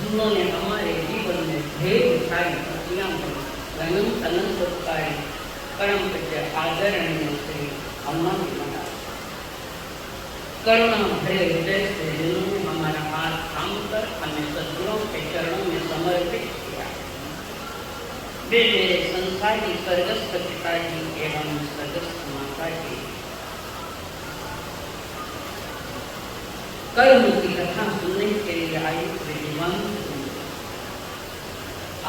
जिन्होंने हमारे जीवन में ढेर सारी खुशियां अनंत अनंत उपकारी परम पूज्य आदरणीय श्री अम्मा जी महाराज करुणा भरे हृदय से जिन्होंने हमारा हाथ थाम कर हमें सद्गुरुओं के चरणों में समर्पित किया। वे मेरे संसारी स्वर्गस्थ पिताजी एवं स्वर्गस्थ माता जी कर्म की कथा सुनने के लिए आयु विद्वान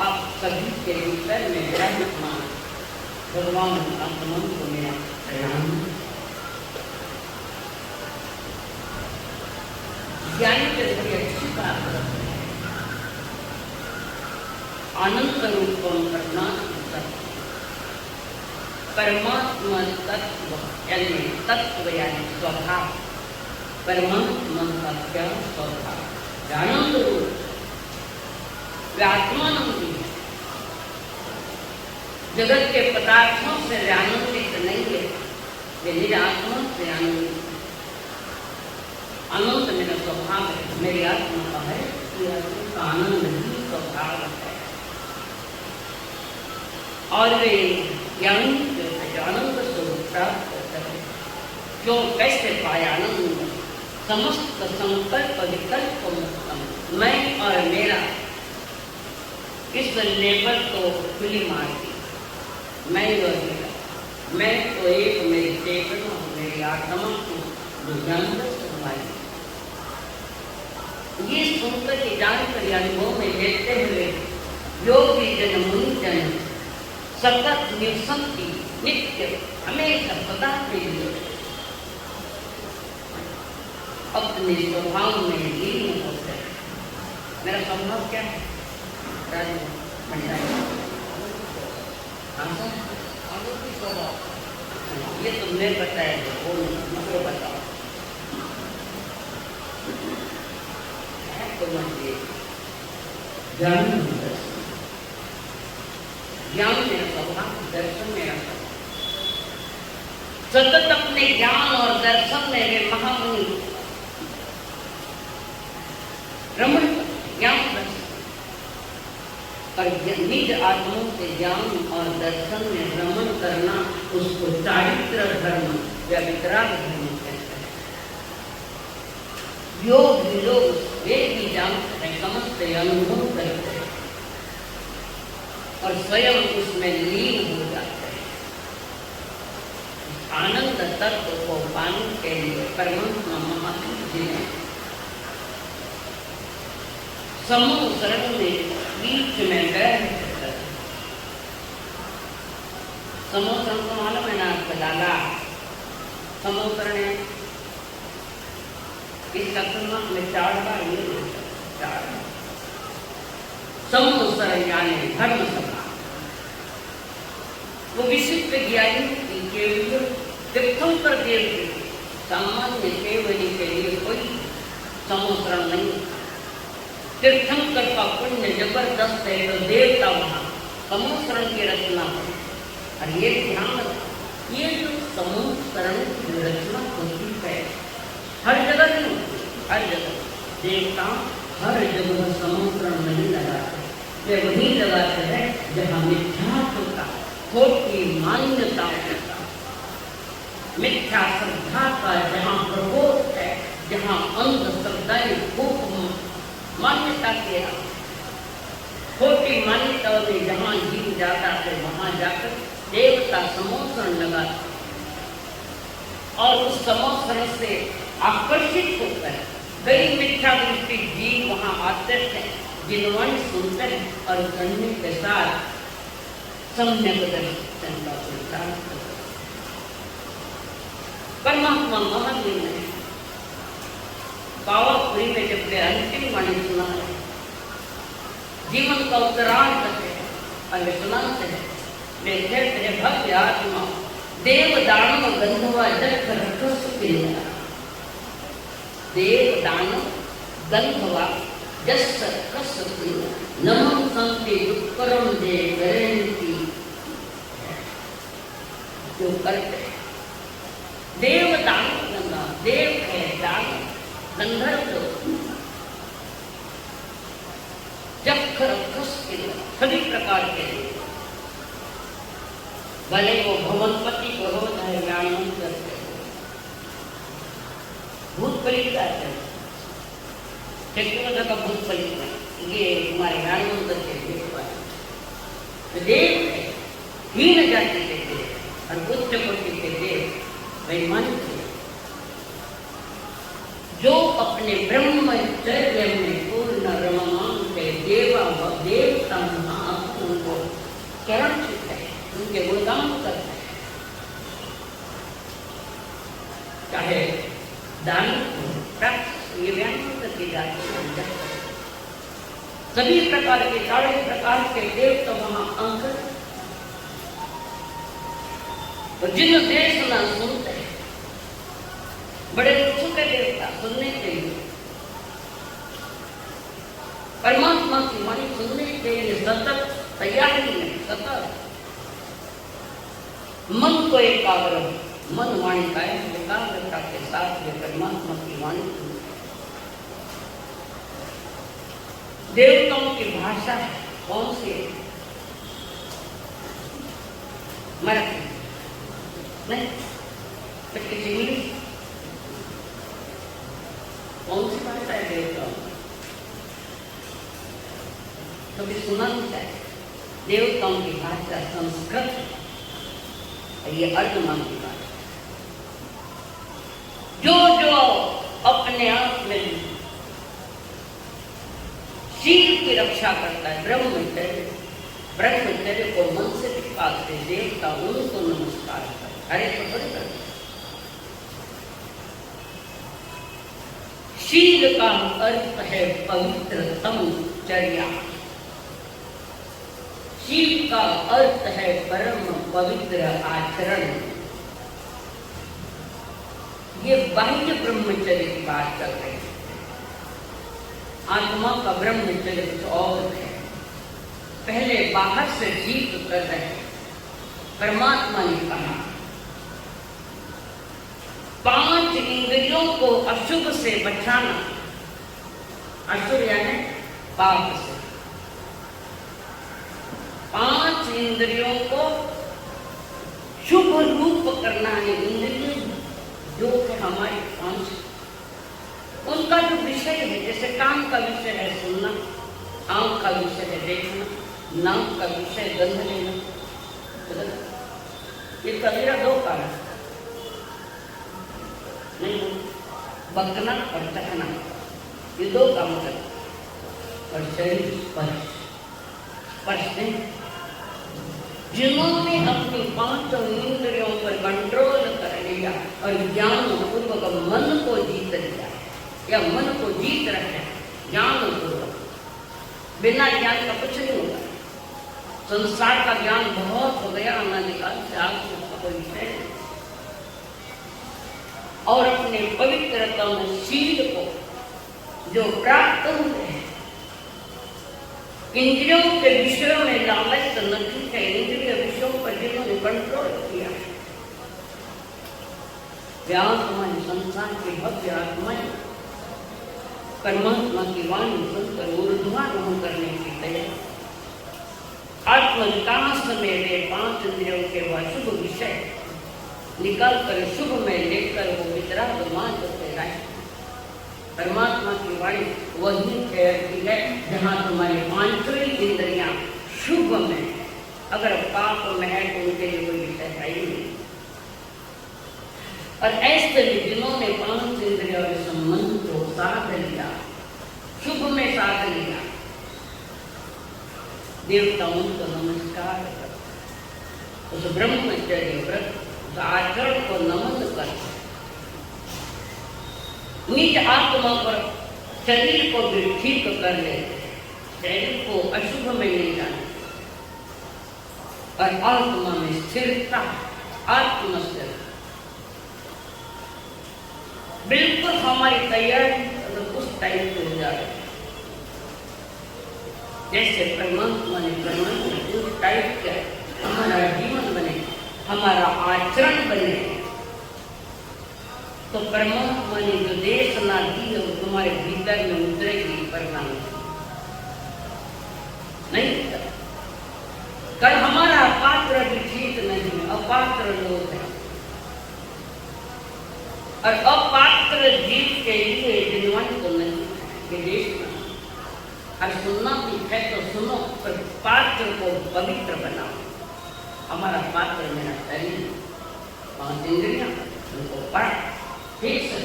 आप सभी के भीतर में विराजमान भगवान आत्मा को मेरा प्रणाम। ज्ञानी के बड़ी अच्छी बात है, अनंत रूपम करना परमात्मा तत्व यानी तत्व यानी स्वभाव परमात्मा का क्या स्वभाव आनंद रूप आत्मानंदी है। जगत के पदार्थों से आनंदित नहीं है, वे निरात्मा से आनंदित। आनंद मेरा स्वभाव है, मेरी आत्मा का है, आनंद ही स्वभाव है। और वे ज्ञानी आनंद स्वरूप प्राप्त करते हैं। जो कैसे पाए आनंद समस्त संकल्प विकल्प मुक्तम मैं और मेरा इस लेवल को खुली मार दी। मैं और मेरा मैं तो एक मेरी चेतना मेरी आत्मा को जानकर सुनवाई। ये सुनकर के जानकर अनुभव में लेते हुए योगी जन मुनि जन सतत निसंति नित्य हमेशा सदा के लिए अपने स्वभाव में लीन होते हैं। मेरा स्वभाव क्या है? ये तुमने बताया, वो मुझको बताओ। ज्ञान मेरा स्वभाव, दर्शन मेरा स्वभाव। सतत अपने ज्ञान और दर्शन में वे महामुनि रमण ज्ञान दर्शन और निज आत्माओं से ज्ञान और दर्शन में रमण करना, उसको चारित्र धर्म या वितराग धर्म कहते हैं। योग वियोग वे भी जानते हैं, समझते अनुभव करते हैं और स्वयं उसमें लीन हो जाते हैं। आनंद तत्व को पाने के लिए परमात्मा महावीर जी ने समूह शरण में बीच में गए। समूह शरण को मालूम है ना आपका दादा? समूह शरण इस सत्संग में 4 बार ये 4 समूह शरण यानी धर्म सभा। वो विशिष्ट ज्ञानी की केवल तीर्थंकर देव के सामान्य केवली के लिए कोई समूह शरण नहीं। तीर्थंकर का पुण्य जबरदस्त है, तो देवता वहां समूह शरण की रचना हो। और ये ध्यान रखो, ये जो समूह शरण की रचना होती है हर जगह नहीं होती। हर जगह देवता हर जगह समूह शरण नहीं लगाते, वे वहीं लगाते हैं जहाँ मिथ्यात्वता, खोटी मान्यता होता, मिथ्या श्रद्धा का जहाँ प्रकोप है, जहाँ अंधश्रद्धाएं खूब मान्यता के खोटी मान्यताओं में जहाँ जीव जाता है, वहां जाकर देवता समोषण लगाते और उस समोषण से आकर्षित होकर कई मिथ्या दृष्टि जीव वहां आते हैं, जिनवाणी सुनते हैं और सुनने के साथ सम्यक दर्शन का प्रचार करते। परमात्मा महावीर ने पावापुरी में जब वे अंतिम वाणी सुना है, जीवन का उत्तरार्ध है और वे सुनाते हैं, वे कहते हैं भव्य आत्मा देव दानव गंधवा जख रखस पिया। देव दानव गंधवा जस रखस पिया नमः संति दुष्कर्म दे गरेंती। जो करते हैं देव दानव गंगा, देव है दानव, गंधर्व जख रखस पिया, सभी प्रकार के देव, भले वो भवनपति को हो चाहे ज्ञान करते हो, भूत पलित जाते हैं, का भूत पलित नहीं, ये हमारे ज्ञान करते देव है, हीन जाति के देव और उच्च कोटि के देव वैमानिक है, जो अपने ब्रह्मचर्य में पूर्ण रममान के देवता उनको चरण छूते हैं, उनके गुणगान करते हैं, चाहे दान प्राप्त ये व्यायाम करके जाते हैं। सभी प्रकार के 4 प्रकार के देव तो वहां अंकर और जिन देश ना सुनते हैं, बड़े उत्सुक है देवता सुनने के लिए, परमात्मा की वाणी सुनने के लिए सतत तैयारी नहीं, सतत मन को एकाग्र, मन वाणी का एकाग्रता के साथ वे परमात्मा की वाणी सुनते। देवताओं की भाषा कौन सी है? मराठी नहीं, किसी इंग्लिश, कौन सी भाषा है देवताओं? कभी सुना नहीं चाहिए। देवताओं की भाषा संस्कृत, ये अर्धमान की बात। जो जो अपने आप में शील की रक्षा करता है, ब्रह्मचर्य को मन से पालते देवता उनको नमस्कार करते। अरे तो थोड़ी करते, शील का अर्थ है पवित्रतम चर्या, शील का अर्थ है परम पवित्र आचरण। ये बाह्य ब्रह्मचर्य की बात कर रहे हैं, आत्मा का ब्रह्मचर्य कुछ और है। पहले बाहर से जीत कर रहे। परमात्मा ने कहा 5 इंद्रियों को अशुभ से बचाना, अशुभ यानी पाप से। 5 इंद्रियों को शुभ रूप करना है। इंद्रिय जो है हमारी 5, उनका जो विषय है, जैसे कान का विषय है सुनना, आंख का विषय है देखना, नाक का विषय गंध लेना, ये कबीरा 2 कारण नहीं, बकना और चखना, ये 2 काम करते। और शरीर स्पर्श, स्पर्श नहीं। जिन्होंने अपनी 5 इंद्रियों पर कंट्रोल कर लिया और ज्ञान पूर्वक मन को जीत लिया या मन को जीत रहे, ज्ञान पूर्वक, बिना ज्ञान का कुछ नहीं होगा। संसार का ज्ञान बहुत हो गया, अनादिकाल से आपको उसका कोई विषय नहीं। और अपने पवित्रतम शील को जो प्राप्त हुए हैं, इंद्रियों के विषयों में लालच नहीं है, इंद्रिय विषयों पर जिन्होंने कंट्रोल किया, व्यात्माएं, संसार की भव्य आत्माएं परमात्मा की वाणी सुनकर ऊर्ध्वारोहण करने की तैयारी। आत्मविकास में वे 5 इंद्रियों के वह शुभ विषय निकाल कर शुभ में लेकर वो वितराग मार्ग से लाए। परमात्मा की वाणी वही कहती है जहाँ तुम्हारी 5 इंद्रियां शुभ में, अगर पाप में है तो उनके लिए कोई विषय है ही नहीं। और ऐसे भी जिन्होंने 5 इंद्रियों के संबंध को साध लिया, शुभ में साध लिया, देवताओं को नमस्कार कर, उस ब्रह्मचर्य व्रत, उस आचरण को नमन कर, निज आत्मा पर शरीर को भी ठीक कर ले, शरीर को अशुभ में ले जाना और आत्मा में स्थिरता, आत्मस्थिर, बिल्कुल हमारी तैयारी अगर उस टाइम पे हो जाए, जैसे परमात्मा ने परमात्मा उस टाइप का हमारा जीवन बने, हमारा आचरण बने, तो परमात्मा ने जो देशना दी है वो तुम्हारे भीतर में उतरेगी। परमात्मा नहीं, कल हमारा पात्र भी ठीक नहीं है, अपात्र लोग हैं, और अपात्र जीव के लिए जिनवान तो नहीं है, ये देश में और सुनना भी है तो सुनो, पर पात्र को पवित्र बनाओ। हमारा पात्र मेरा शरीर, 5 इंद्रियां, उनको पढ़ ठीक से,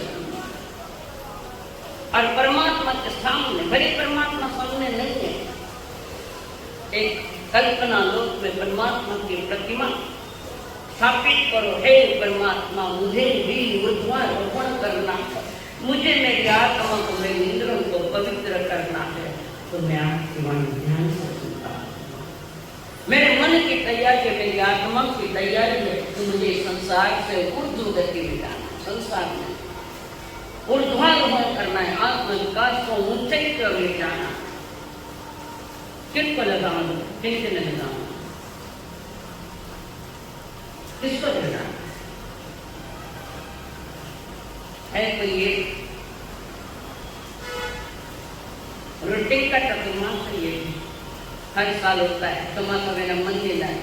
और परमात्मा के सामने, भले परमात्मा सामने नहीं है, एक कल्पना लोक में परमात्मा की प्रतिमा स्थापित करो। हे परमात्मा, मुझे भी ऊर्ध्वारोहण करना है, मुझे मेरी आत्मा को, मेरे इंद्रियों को पवित्र करना है, तो मैं आपकी वाणी ध्यान से सुनता हूँ। मेरे मन की तैयारी है, मेरी आत्मा की तैयारी है कि मुझे संसार से ऊर्ध्व गति में जाना, संसार में ऊर्ध्वारोहण करना है, आत्मविकास को ऊंचाई की ओर ले जाना। किसको लगाऊं, किससे लगाऊं, किसको लगाऊं? है कोई एक रूटीन का चतुर्मास, ये हर साल होता है, तुम्हारा मेरा मन मिला है।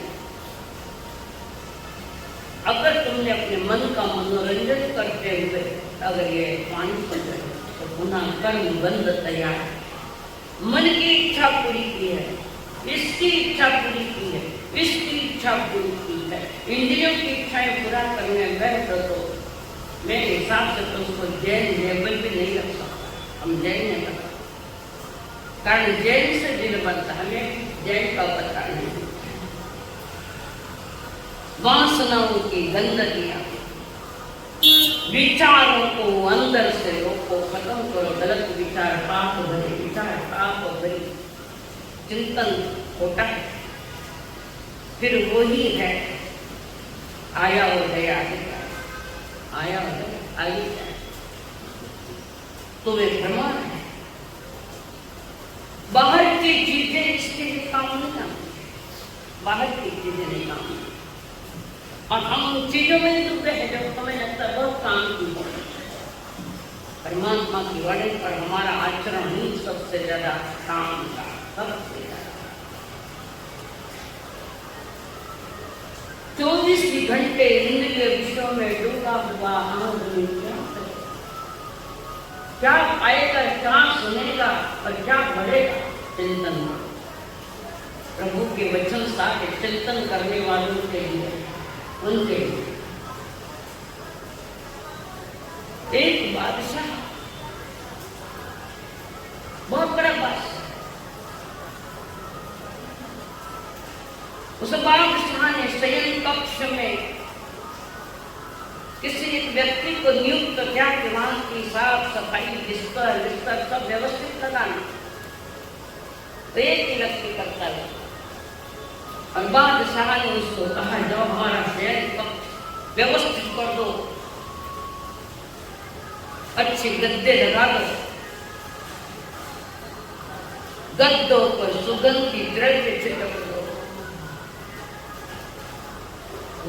अगर तुमने अपने मन का मनोरंजन करते हुए अगर ये पानी पड़ जाए तो पुनः कर्म बंद तैयार। मन की इच्छा पूरी की है, इसकी इच्छा पूरी की है, इसकी इच्छा पूरी की है, इंद्रियों की इच्छाएं पूरा करने बैठ तो मेरे हिसाब से तो उसको जैन लेवल भी नहीं रख सकता। हम जैन नहीं कर सकते, कारण जैन से दिल बनता, हमें जैन का पता नहीं। वासनाओं की गंदगियां, विचारों को अंदर से रोको, खत्म करो। गलत विचार पाप भरे, विचार पाप भरे, चिंतन खोटा है, फिर वही है आया और गया, आया और गया, आई जाए तुम्हें भ्रमण है। बाहर की चीजें इसके लिए काम नहीं आती, बाहर की चीजें नहीं काम, और हम उन चीजों में डूबे हैं जब हमें लगता है बहुत काम की हो। परमात्मा की वाणी पर हमारा आचरण ही सबसे ज्यादा काम का, सबसे ज्यादा। 24 घंटे इंद्रिय विषयों में डूबा हुआ आदमी क्या पाएगा, क्या सुनेगा और क्या बढ़ेगा? चिंतन। प्रभु के वचन सारे चिंतन करने वालों के लिए, उनके एक बादशाह, बहुत बड़ा बादशाह, उस बादशाह ने शयन कक्ष में किसी एक व्यक्ति को नियुक्त किया कि वहां की साफ सफाई, बिस्तर सब व्यवस्थित लगाना। तो एक ही व्यक्ति करता है, और बादशाह ने उसको कहा जाओ हमारा शयन कक्ष व्यवस्थित कर दो, अच्छे गद्दे लगा दो, गद्दों पर सुगंधी द्रव्य छिड़क दो,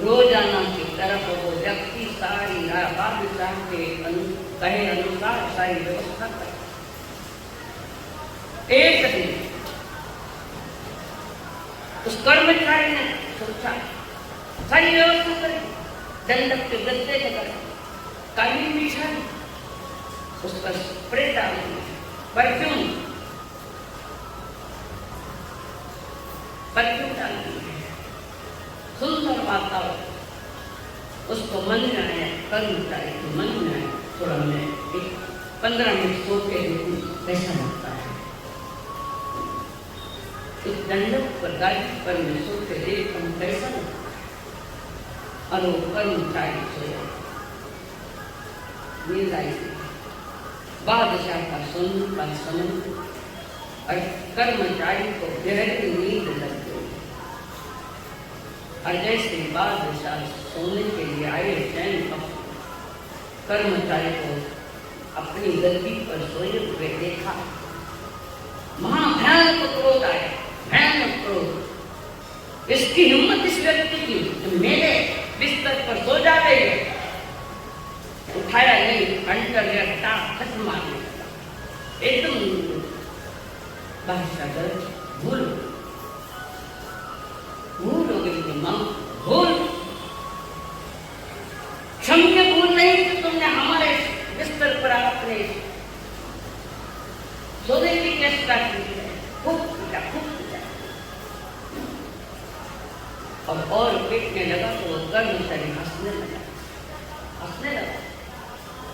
रोजाना की तरफ वो व्यक्ति सारी बादशाह के कहे अनुसार सारी व्यवस्था करे। एक दिन उस कर्मचारी ने सोचा सारी व्यवस्था करें, दंडक के गद्दे लगाए, कालीन बिछाई, उस पर स्प्रे डाल दिया, परफ्यूम डाल दिया, सुंदर वातावरण। उसको मन में आया, कर्मचारी को मन में आया, थोड़ा मैं 15 मिनट सो के देखूं कैसा लगता है। इस दंडक पर गाड़ी पर मैं सो के देखूं कैसा लगता है। और वो कर्मचारी सोया, नींद आई। बादशाह का सोने का समय और कर्मचारी को गहरी नींद लग गई। और जैसे बादशाह सोने के लिए आए शयन कक्ष, कर्मचारी को अपनी गद्दी पर सोए हुए देखा। वहां भयानक क्रोध आया, भयानक क्रोध। इसकी हिम्मत इस व्यक्ति की जो मेरे बिस्तर पर सो जा रही है। उठाया नहीं, अंटर या खत्म मारने लगा, एकदम बादशाह भूल हो गई। मां भूल, क्षम्य भूल नहीं कि तुमने हमारे बिस्तर पर अपने सोने की चेष्टा की है। खूब पूजा। और पेटने लगा तो वो कर्मचारी हंसने लगा।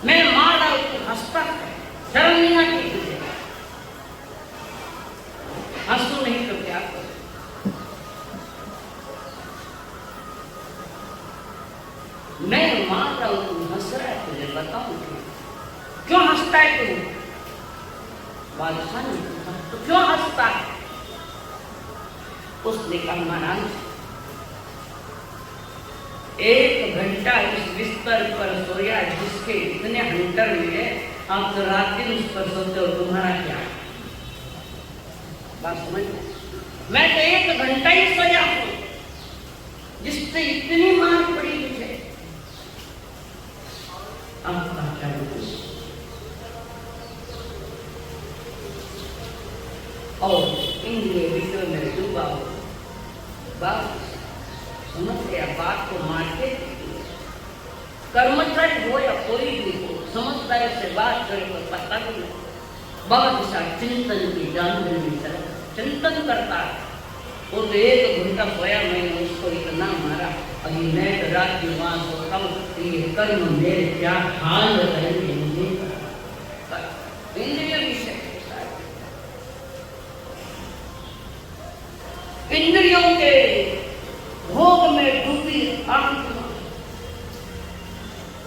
मैं मार रहा हूं, हंसता है, शर्म नहीं आती तुझे? हंसू नहीं तो क्या करो? मैं मार रहा हूं, तुम हंस रहा है, तुझे बताऊं क्यों हंसता है तू? बादशाह ने पूछा, तो क्यों हंसता है? उसने कहा महाराज, 1 घंटा इस बिस्तर पर सोया जिसके इतने हंटर मिले, आप तो रात दिन उस पर सोते हो, तुम्हारा क्या? बात समझ? मैं तो 1 घंटा ही सोया हूं जिससे इतनी मार पड़ी मुझे। आपका क्या दोष? और इंद्रिय विषय में डूबा हो, बात समझ गया, बात को मारते कर्मचारी हो या कोई भी हो, समझदारी से बात करे तो पता भी नहीं। बादशाह चिंतन की जानने की तरह चिंतन करता है। वो तो 1 घंटा सोया, मैंने उसको इतना मारा, अभी मैं तो रात की वहां सोता हूँ, ये कर्म मेरे क्या हाल करेंगे? इंद्रिय विषय, इंद्रियों के भोग में डूबी आत्मा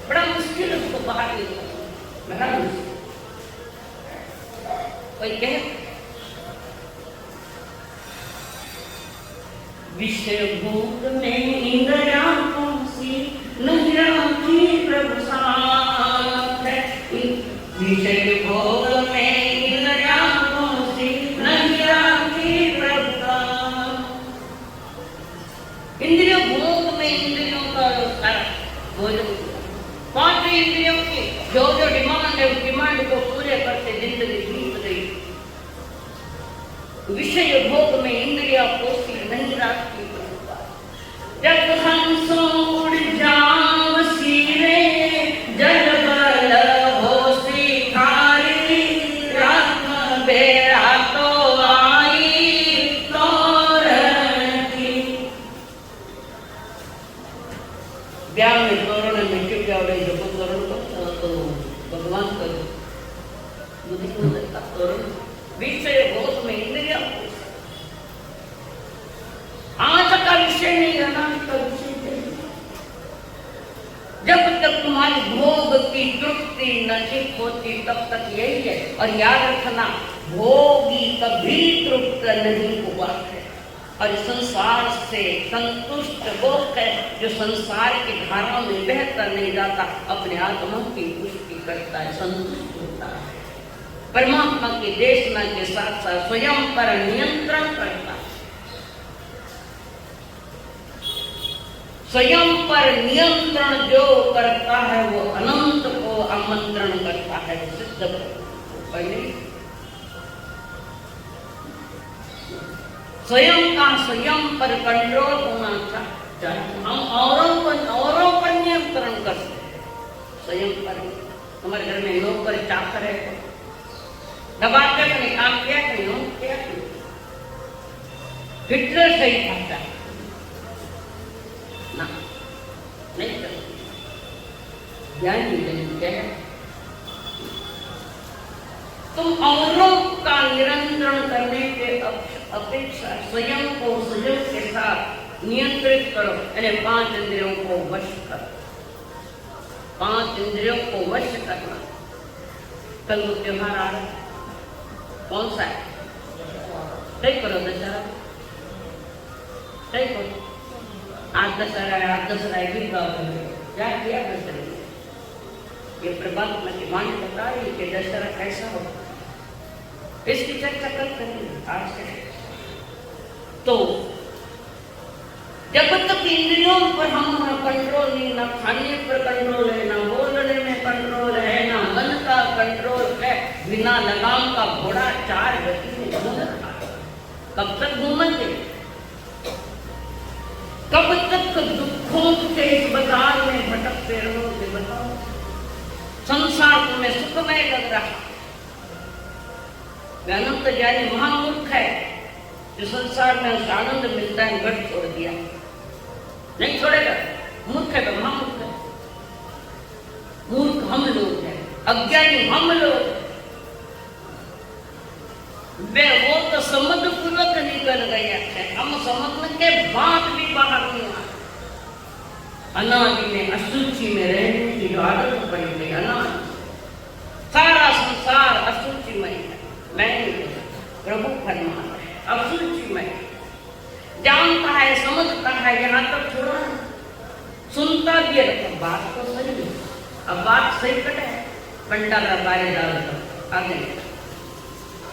बड़ा मुश्किल उसको बाहर निकलना, बड़ा मुश्किल। कोई कहे विषय भोग में इंद्रियां कौन-सी नहीं राखी प्रभु साथ है। विषय भोग में इंद्रियां कौन-सी नहीं राखी प्रभु साथ। विषय भोग में इंद्रिया पोषी नहीं राखती। जब हंसो उड़ जाओ सिरे, जल बल हो शिकारी, राम बेड़ा तो आई तोरण की। ब्याह में तोरण में क्यों क्या हो जो तोरण तो भगवान का तोरण विषय भोग में इंद्रिया। आज का विषय नहीं, अनाज का विषय नहीं। जब तक तुम्हारी भोग की तृप्ति नसीब होती तब तक यही है। और याद रखना, भोगी कभी तृप्त नहीं हुआ है और संसार से संतुष्ट वो है जो संसार की धारा में बहकर नहीं जाता, अपने आत्मा की पुष्टि करता है, संतुष्ट होता है, परमात्मा की देशना के साथ साथ स्वयं पर नियंत्रण करता है। स्वयं पर नियंत्रण जो करता है वो अनंत को आमंत्रण करता है, सिद्ध पहले स्वयं का स्वयं पर कंट्रोल होना चाहिए। हम औरों पर नियंत्रण करते हैं, स्वयं पर। हमारे घर में नौकर चाकर है, दबाते अपने काम किया कि नहीं किया, हिटलर सही खाता है ना, नहीं करती। ज्ञान क्या है, तुम औरों का नियंत्रण करने के अपेक्षा स्वयं को स्वयं के साथ नियंत्रित करो। यानी 5 इंद्रियों को वश करो, 5 इंद्रियों को वश करना। कल वो त्योहार आ रहा है, कौन सा है? तय करो दशहरा, तय करो। आज दशहरा है, आज दशहरा गीत गाओ, क्या किया दशहरा? ये परमात्मा की वाणी बता रही कि दशहरा कैसा हो, इसकी चर्चा कल करेंगे आज से। तो जब तक इंद्रियों पर हमारा कंट्रोल नहीं, ना खाने पर कंट्रोल है, ना बोलने में कंट्रोल है, ना मन का कंट्रोल है, बिना लगाम का घोड़ा 4 गति में घूम रहा है, कब तक घूमेंगे? कब तक दुखों के इस बाजार में भटकते रहोगे? बताओ। संसार तुम्हें सुखमय लग रहा, अनंत ज्ञानी महामूर्ख है जो संसार में उसे आनंद मिलता है, घर छोड़ दिया, नहीं छोड़ेगा। मूर्ख है, महामूर्ख है। मूर्ख हम लोग हैं, अज्ञानी हम लोग। वो तो समुद्र पूर्वक निकल गए है, हम समझने के बाद भी बाहर नहीं आए। अनादि में अशुचि में रहने की आदत पड़ी गई। अनादि सारा संसार अशुचिमय है, मैं प्रभु फरमा अशुचिमय। जानता है, समझता है, यहाँ तक छोड़ा, सुनता भी है, तो बात तो सही है। अब बात सही कट है, पंडाल बारे डाल दो, आगे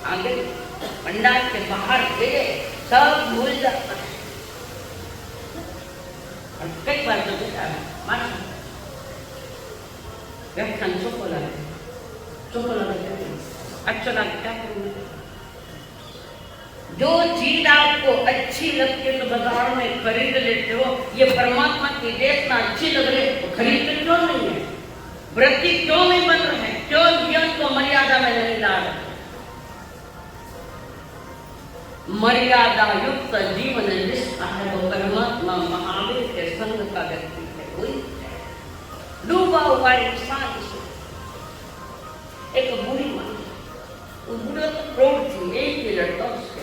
आगे पंडाल के बाहर गए सब भूल जाता है। और कई बार तो व्याख्यान चुपला अच्छा लगा, क्या करूँगा? जो चीज आपको अच्छी लगती है तो बाजार में खरीद लेते हो। ये परमात्मा की देशना अच्छी लग रही है तो खरीदते क्यों नहीं है? व्रती क्यों नहीं बन रहे हैं? क्यों जीवन को मर्यादा में नहीं ला रहे? मर्यादा युक्त जीवन जिसका है वो परमात्मा महावीर के संग का व्यक्ति है। वही डूबा हुआ इंसान। एक बूढ़ी माँ, वो बूढ़ा तो प्रौढ़ थी, एक ही लड़का उसके,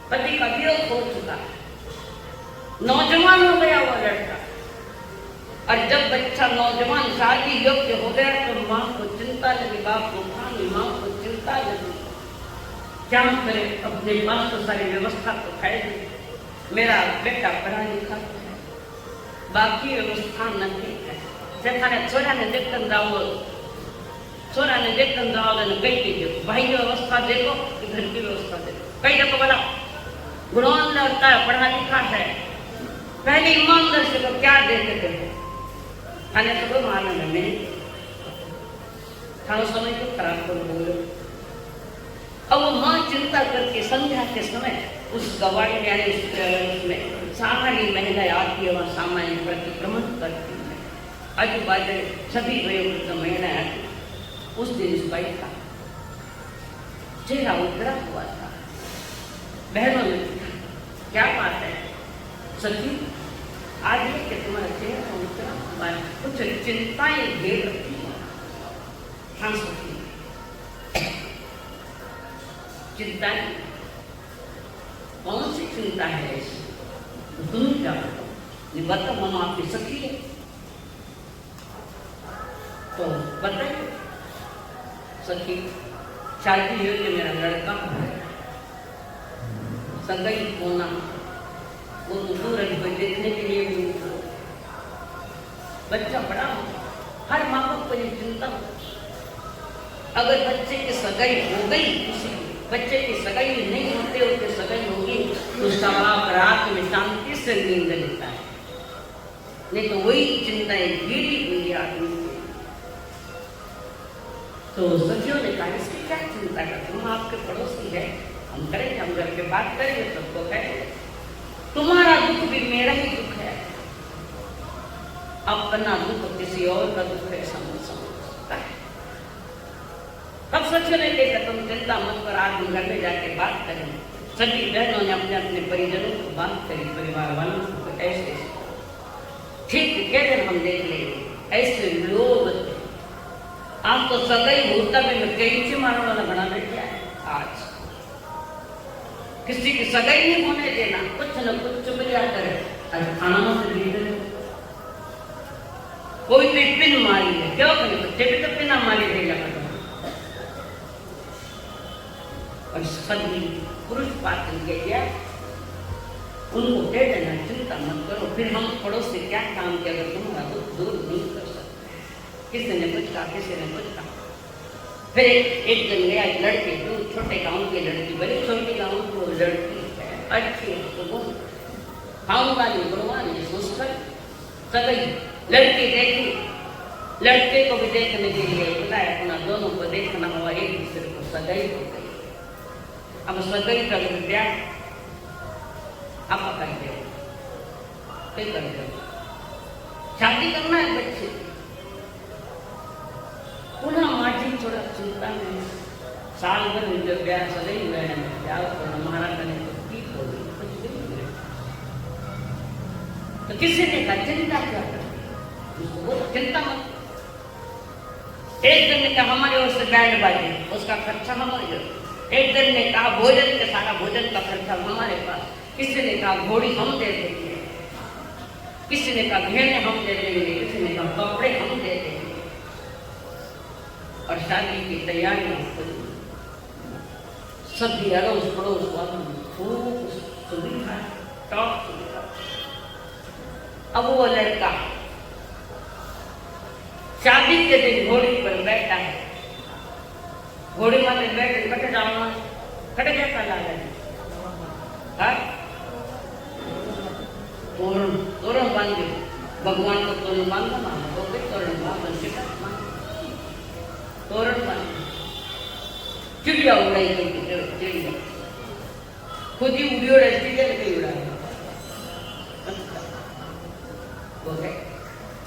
पति का वियोग हो चुका है, नौजवान हो गया वो लड़का। और जब बच्चा नौजवान शादी योग्य हो गया तो माँ को चिंता लगी, बाप को खानी, माँ को चिंता लगी, क्या करे? अपने पास तो सारी व्यवस्था तो है, मेरा बेटा पढ़ा लिखा है, बाकी व्यवस्था नहीं है। जेठाने छोरा ने देखकर जाओ, छोरा ने देखकर जाओ, कई कीजिए भाई की व्यवस्था देखो, घर की व्यवस्था देखो, कई देखो बोला गुणवान लड़का है, पढ़ा लिखा है, पहले ईमानदार से तो क्या देते थे? खाने से कोई मालूम नहीं, खाना समय को खराब कर बोलो। अब वो माँ चिंता करके संध्या के समय उस गवाड़ी यानी उसमें सारी महिलाएं आती है, वहाँ सामान्य प्रतिक्रमण करती है, आजू बाजू सभी वयोवृद्ध महिलाएं आती। उस दिन इस बाई का चेहरा उतरा हुआ था। बहनों ने क्या बात है सखी, आज ये कि तुम्हारा चेहरा उतरा हुआ है, कुछ चिंताएं घेर रखी है। हाँ सखी, चिंताएं कौन सी चिंता है ऐसी? तुम क्या बताओ? बताओ, मामा आपकी सखी है तो बताइए। सखी, शादी हुई कि मेरा लड़का है, सगाई होना वो तो दूर है, देखने के लिए भी बच्चा बड़ा हो, हर माँ बाप को ये चिंता हो। अगर बच्चे की सगाई हो गई, किसी बच्चे की सगाई नहीं होते होते सगाई होगी तो उसका बाप रात में शांति से नींद लेता है, नहीं तो वही चिंताएं घिरी हुई आदमी की। तो सखियों ने कहा इसकी क्या चिंता करते, हम आपके पड़ोसी है, हम करेंगे, हम घर के बात करेंगे, सबको कहेंगे तुम्हारा दुख भी मेरा ही दुख है, अपना दुख किसी और का दुख है समझ सकता है। तब सचिव ने कहा तुम चिंता मत कर, आज हम घर में जाके बात करेंगे। सभी बहनों ने अपने अपने परिजनों को बात करी, परिवार वालों को ऐसे ठीक कह दिन हम देख लेंगे। ऐसे लोग आप तो सगाई होता भी मैं कहीं से मारने वाला बना बैठा है। आज किसी की सगाई नहीं होने देना, कुछ न कुछ चुगलिया करे, खाना मत दे, कोई भी पिन मारी है, क्यों कहीं बच्चे भी तो पिना मारी देगा। और सभी पुरुष पात्र के गया, उनको कह देना चिंता मत करो, फिर हम पड़ोस से क्या काम किया अगर तुम्हारा दुख दूर नहीं कर सकते। किसी ने कुछ कहा, किसी ने कुछ कहा। फिर एक दिन गया एक लड़के, जो छोटे गांव की लड़की, बड़ी छोटी गांव की लड़की है, अच्छी है, तो खाऊंगानी गुणवानी सोचकर सगई लड़की देखी, लड़के को भी देखने के लिए बुलाया, अपना दोनों को देखना हुआ, एक दूसरे को सगाई हो गई। अब सगाई कर दिया, आप कर दे, फिर कर दो, शादी करना है बच्चे। पुनः माझी थोड़ा चिंता में साल भर जब ब्याह सगाई हुआ है, ब्याह करना महाराज ने तो ठीक हो गई, कुछ भी नहीं। तो किसी ने कहा चिंता क्या करती, उसको बोलो चिंता मत। एक दिन ने कहा हमारे ओर से बैंड बाजे, उसका खर्चा हमारे ओर। एक दिन ने कहा भोजन के सारा भोजन का खर्चा हमारे पास। किसी ने कहा घोड़ी हम दे देंगे, किसी ने कहा घेरे हम दे देंगे, किसी ने कहा कपड़े हम दे देंगे। और शादी की तैयारियां सभी अड़ोस पड़ोस वालों खूब सुविधा, टॉप सुविधा। अब वो लड़का शादी के दिन घोड़ी पर बैठा है, घोड़ी माते बैठ कट जाओ कट जाता लागा तोरण तोरण बांधे, भगवान को तोरण बांधना माना तो फिर तोरण बांध तोरण बांध। चिड़िया उड़ाई करके, चिड़िया खुद ही उड़ी उड़ाई, चिड़िया नहीं उड़ाई।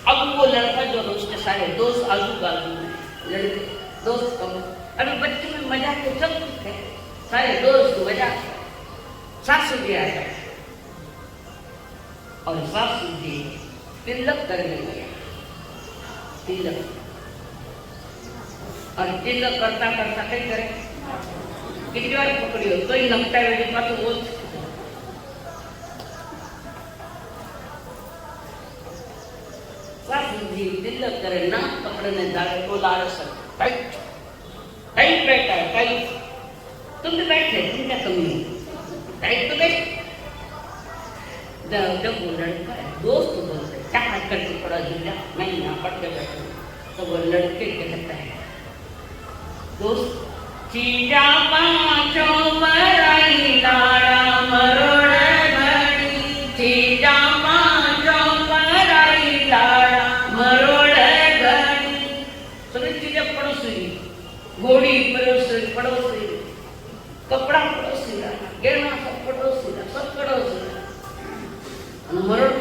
अब वो लड़का जो उसके सारे दोस्त आजू बाजू में लड़के दोस्त कम, अभी बच्चे में मजाक तो सब कुछ है, सारे दोस्त मजाक। सासू जी आ गए और सासू जी तिलक करने गया, तिलक। और तिलक करता करता कहीं करे कितनी बार पकड़ी हो तो ही लगता है तो वो जी तिलक करे ना पकड़ने जाए तो लाड़ सकते टाइट टाइट बैठा है, टाइट। तुम भी बैठे, तुम क्या कमी है, टाइट तो बैठ। जब वो लड़का है दोस्त बोलते क्या करके पड़ा जिला मैं यहाँ पढ़ के बैठा, तो वो लड़के कहता है दोस्त चीजा पाँचों मराई लाड़ा मरोड़ घड़ी, चीजा पाँचों मराई लाड़ा मरोड़ घड़ी। सभी चीजें पड़ोसी, घोड़ी पड़ोसी, कपड़ा पड़ोसी रहा, गहना सब पड़ोसी रहा, सब पड़ोसी रहा। मरोड़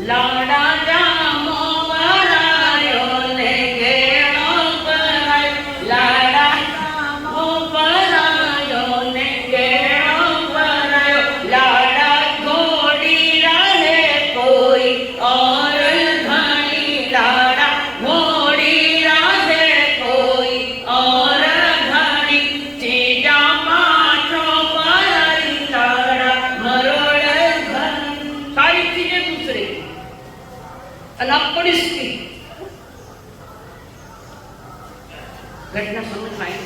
लाड़ा जामो परायो ने गेणो परायो, लाड़ा जामो परायो ने गेणो परायो, लाड़ा घोड़ी रहे कोई और घनी, लाड़ा घोड़ी रहे कोई और घनी, चीजा पाछो पराई लाड़ा मरोड़ घनी। सारी चीजें दूसरे अपनी घटना समझ आए।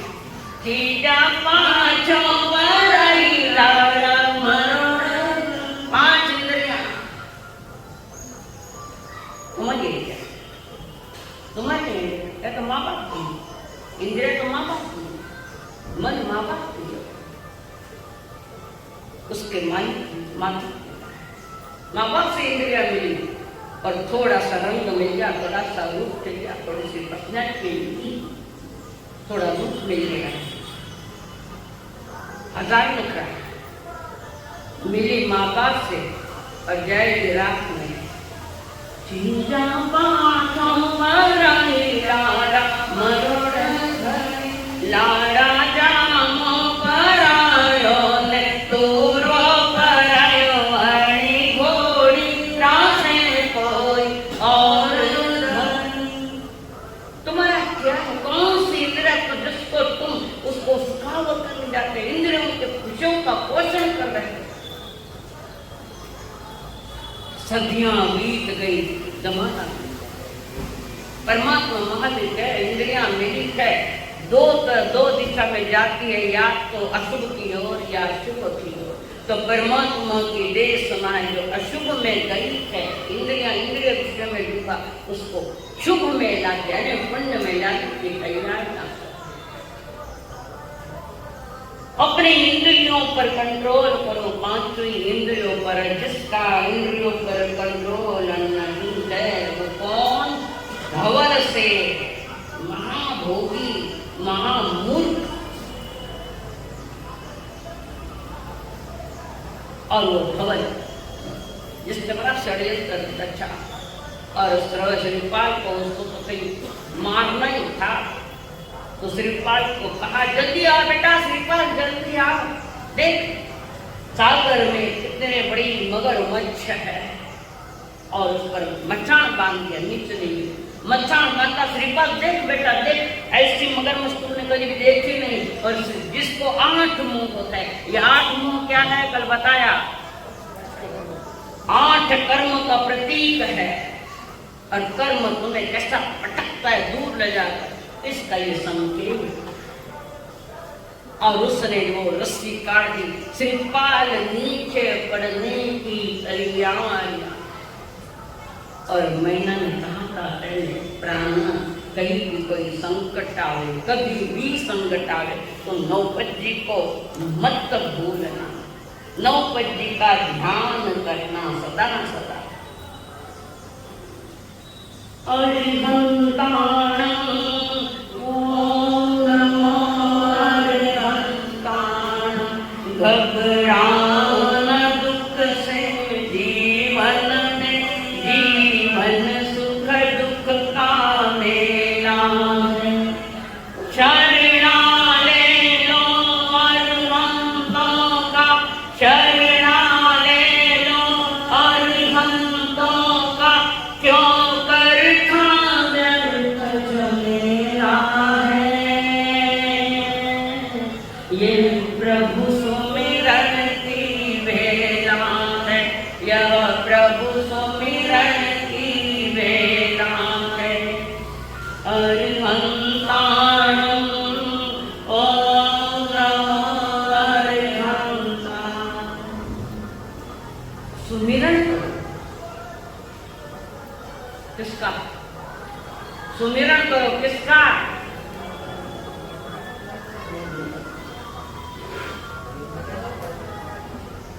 चीजा पाछो पराई लाड़ा मरोड़, पांच इंद्रियां समझिए क्या? समझिए क्या? तो माँ बाप की इंद्रिया, तो माँ बाप की, मन माँ बाप की, उसके माँ बाप से इंद्रिया मिली और थोड़ा सा रंग मिल गया, थोड़ा सा रूप मिल गया, थोड़ी सी पर्सनैलिटी मिली, थोड़ा रूप मिल गया, 1000 नखरा मिली माँ बाप से और जाएगी रात में। चीजा पाछो पराई लाड़ा मरोड़ घनी, लाड़ा जामो परायो ने तोरो परायो, हणी घोड़ी रासे कोई और घनी। तुम्हारा क्या है? कौन सी इंद्रिया को जिसको तुम उसको सुखाव करने जाते, इंद्रियों के खुशियों का पोषण कर रहे हैं। सदियां बीत गई, जमाना परमात्मा महादेव है, इंद्रियां मिली है, दो दिशा में जाती है, या तो अशुभ की ओर या शुभ की ओर। तो परमात्मा की देश समाज जो अशुभ में गई है, इंद्रिय विषय में डूबा, उसको शुभ में लाते, यानी पुण्य में लाने की तैयार। अपने इंद्रियों पर कंट्रोल करो, पांचों इंद्रियों पर। जिसका इंद्रियों पर कंट्रोल नहीं है वो कौन? धवल से महाभोगी, महामूर्ख। और वो धवल जिसने बड़ा षड्यंत्र रचा और श्रीपाल को उसको तो कहीं मारना ही था, तो श्रीपाल को कहा जल्दी आओ बेटा, श्रीपाल जल्दी आओ, देख सागर में कितने बड़ी मगरमच्छ है, और उस पर मचान बांध दिया, नीचे नहीं मचान बांधा। श्रीपाल देख बेटा देख, ऐसी मगरमच्छ तुमने कभी भी देखी नहीं, और जिसको 8 मुंह होता है। ये 8 मुंह क्या है कल बताया, 8 कर्म का प्रतीक है, और कर्म तुम्हें कैसा पटकता है दूर ले जाकर, इसका ये संकेत। और उसने वो रस्सी काट दी, श्रीपाल नीचे पड़ने की तैयारियां। और मैंने कहा प्राण कहीं भी कोई संकट आवे, कभी भी संकट आवे तो नौपज्जी को मत भूलना, नौपज्जी का ध्यान करना सदा सदा। घबराओ न दुख से जीवन में, जीवन सुख दुख का मेला है। शरणा ले लो अरहंतों का, शरणा ले लो अरहंतों का, क्यों कर व्यर्थ झमेला है। ये प्रभु सुमिरन की वेला है, यह प्रभु सुमिरन की वेला है। अरहंताणं ओम नमो अरहंता। सुमिरन किसका? सुमिरन करो किसका?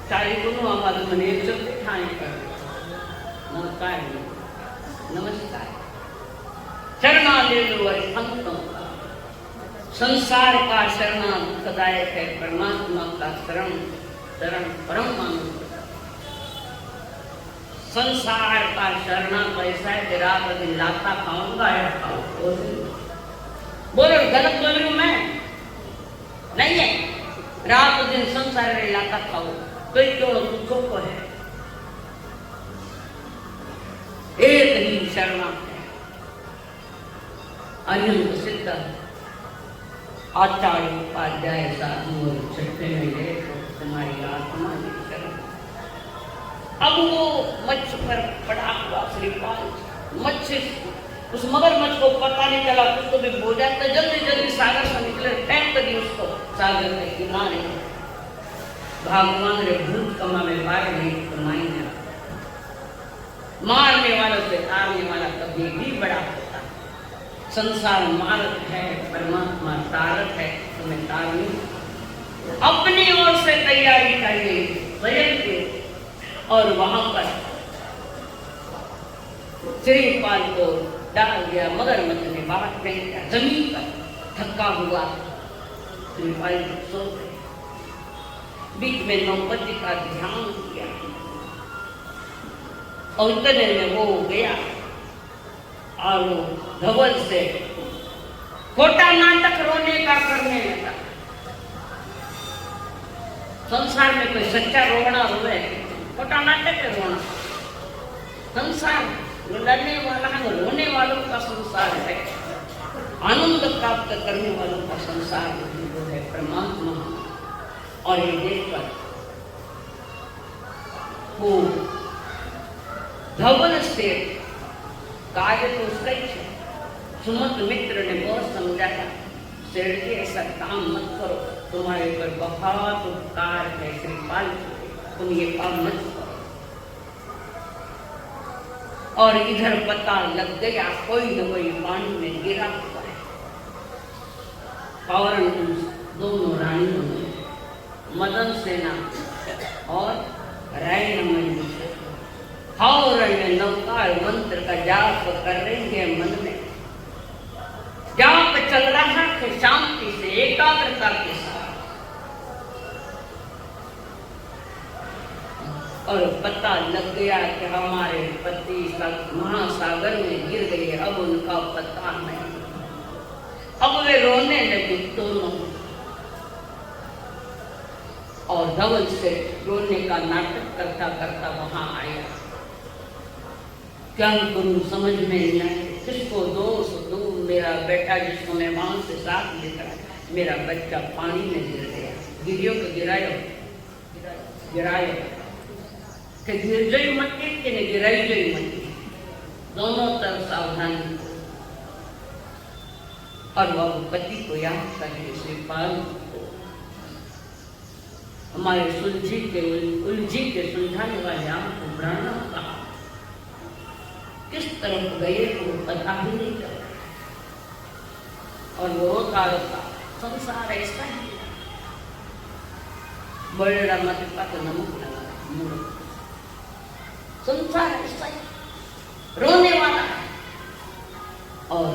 सारी गुणों आवाज मने एक शब्द ठाई कर। नमस्कार नमस्कार। शरणा ले लो अरहंतों का, संसार का शरणा दुखदायक है, परमात्मा का शरण परम आनंद। संसार का शरणा तो ऐसा है कि रात दिन लाता खाऊंगा या खाऊं। बोलो गलत बोल रही हूं मैं? नहीं है। रात दिन संसार में लाता खाओ तो क्यों दुखों को है। एक ही शरणा है, अनंत सिद्ध आचार्य उपाध्याय साधु और छठे मिले तो तुम्हारी आत्मा की शरण। अब वो मच्छ पर पड़ा हुआ श्रीपाल, मच्छ उस मगरमच्छ को पता नहीं चला, उसको भी हो जाता, जल्दी जल्दी सागर से निकले, फेंक दी उसको सागर के किनारे। भगवान ने भूत कमा में बार नहीं कमाई है। मारने वालों से तारने वाला कभी भी बड़ा होता है। संसार मारक है, परमात्मा तारक है, तुम्हें तारनी अपनी ओर से तैयारी चाहिए स्वयं की। और वहां पर श्रीपाल को डाल दिया, मगरमच्छ ने बाहर फेंक दिया जमीन पर, थका हुआ श्रीपाल सो गए। बीच में नौपति का ध्यान किया और इतने में वो गया और वो धवल से खोटा नाटक रोने का करने लगा। संसार में कोई सच्चा रोना रोए, खोटा नाटक है रोना। संसार लड़ने वाला है, रोने वालों का संसार है। आनंद प्राप्त करने वालों का संसार वो है परमात्मा। और ये देखकर वो धवल से कार्य तो उसका ही है। सुमंत मित्र ने बहुत समझाया, सेठ जी ऐसा काम मत करो, तुम्हारे ऊपर बहुत उपकार है श्रीपाल, तुम ये काम मत करो। और इधर पता लग गया कोई न कोई पानी में गिरा हुआ है। फौरन दोनों रानियों ने मदन सेना और रायरमन फौरन नौकार मंत्र का जाप कर रही है। मन में जाप चल रहा है शांति से, एकाग्रता के साथ। और पता लग गया कि हमारे पति महासागर में गिर गए, अब उनका पता नहीं। अब वे रोने लगे दोनों। और धवल से रोने का नाटक करता करता वहां आया। क्या करूं समझ में नहीं आया, किसको दोष दूं। मेरा बेटा जिसको मैं वहां से साथ लेकर आया, मेरा बच्चा पानी में गिर गया। गिरियो को गिरायो कि गिर गई मट्टी कि नहीं गिराई गई मट्टी, दोनों तरफ सावधानी। और वह पति को याद करके श्रीपाल हमारे उलझी के सुलझाने वाले आंख को बढ़ाना कहा। किस तरफ गए वो पता ही नहीं चला। और वो रोता संसार ऐसा ही बड़ा मत का नमक लगा। संसार ऐसा ही रोने वाला है। और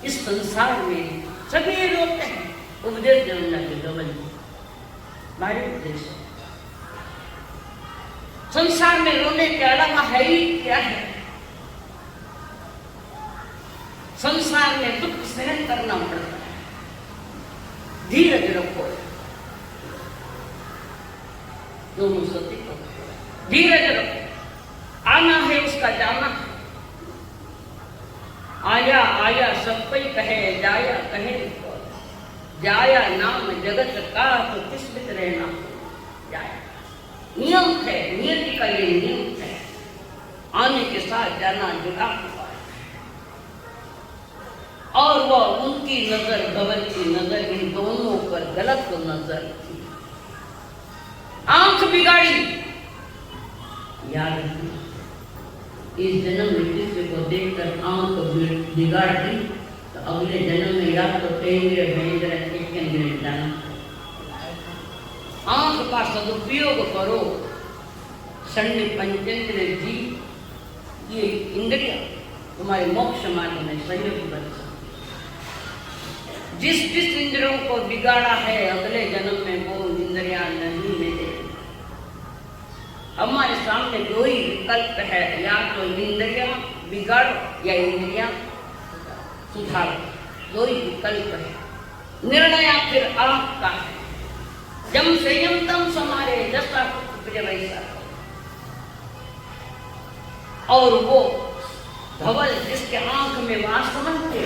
इस संसार में सभी रोते हैं। उपदेश देना के गवन हमारे उपदेश संसार में रोने के अलावा है ही क्या है। संसार में दुख सहन करना पड़ता है। धीरज रखो, दोनों सती को धीरज रखो। आना है उसका जाना। आया आया सब कोई कहे, जाया कहे जाया नाम जगत का तो किस बित रहना। जाया नियम है, नियति का ये नियम है। आने के साथ जाना जुड़ा हुआ है। और वह उनकी नजर धवल की नजर इन दोनों पर गलत नजर थी। आंख बिगाड़ी। याद रखना, इस जन्म में किसी को देखकर आंख बिगाड़ दी तो अगले जन्म में या तो तेंद्र भेंद्र एक जाना। आंख का सदुपयोग करो। षण्य पंचेंद्र जी ये इंद्रिया तुम्हारे मोक्ष मार्ग में सहयोग बन सकती। जिस जिस इंद्रियों को बिगाड़ा है अगले जन्म में वो इंद्रियां नहीं मिले। हमारे सामने दो ही विकल्प है, या तो इंद्रियां बिगाड़ो या इंद्रियां सुधारो, दो ही विकल्प है। निर्णय फिर आपका है। जम संयम तम समारे, जैसा वैसा। और वो धवल जिसके आंख में वासना के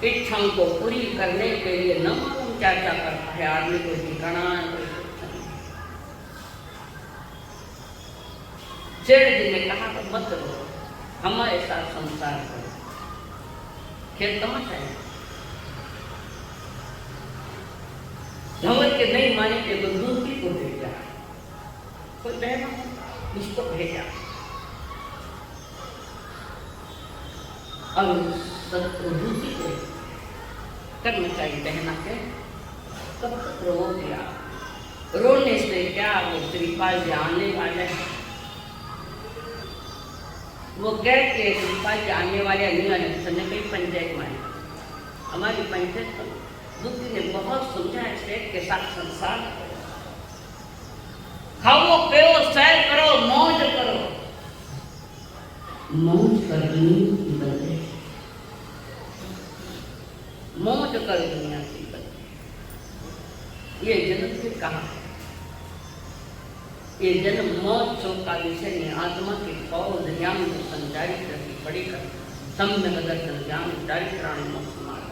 इच्छाओं को पूरी करने के लिए न मालूम क्या क्या करता है आदमी को ठिकाना है। शेर जी ने कहा तो मत रो, हमारे साथ संसार करो, खेल तमाशा है। धवल के नहीं माने के तो दूसरी को भेजा, कोई बहना उसको भेजा और दूसरी को कर्मचारी बहना के कब तक रो दिया। रोने से क्या, वो श्रीपाल जी आने वाले हैं। वो कह के श्रीपाल जी आने वाले नहीं आने, कई पंचायत में हमारी पंचायत दूसरी ने बहुत समझाया, सेठ के साथ संसार करो, खाओ पियो सैर करो, मौज करो। मौज करनी बंदे, मौज कर दुनिया की बंदे। ये जन्म फिर कहाँ है? ये जन्म मौज शोक का विषय ने आत्मा के फौज ज्ञान को संचारित रखी पड़ी कर सम्यक दर्शन ज्ञान चारित्राणी मोक्ष मार्ग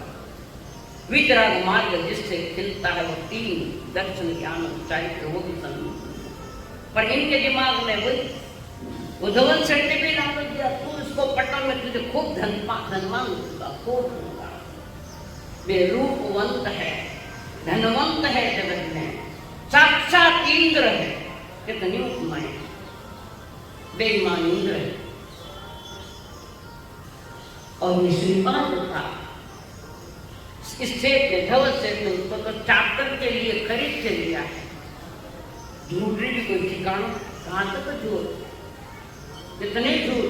वितराग मार्ग जिससे खिलता है वो तीन दर्शन ज्ञान चारित्र वो भी संग। पर इनके दिमाग में वही वो धवल सेठ ने भी लाभ दिया, तू इसको पटल में तुझे खूब धनवान दूंगा, खूब दूंगा। वे रूपवंत है, धनवंत है, जगत में साक्षात इंद्र है। कितनी उपमाएं, बेईमान इंद्र है। और ये श्रीपाद था, इस सेठ ने, धवल सेठ ने उसको तो चाकर के लिए खरीद के लिया है। झूठी भी कोई ठिकाना कहां तक झूठ, कितने झूठ।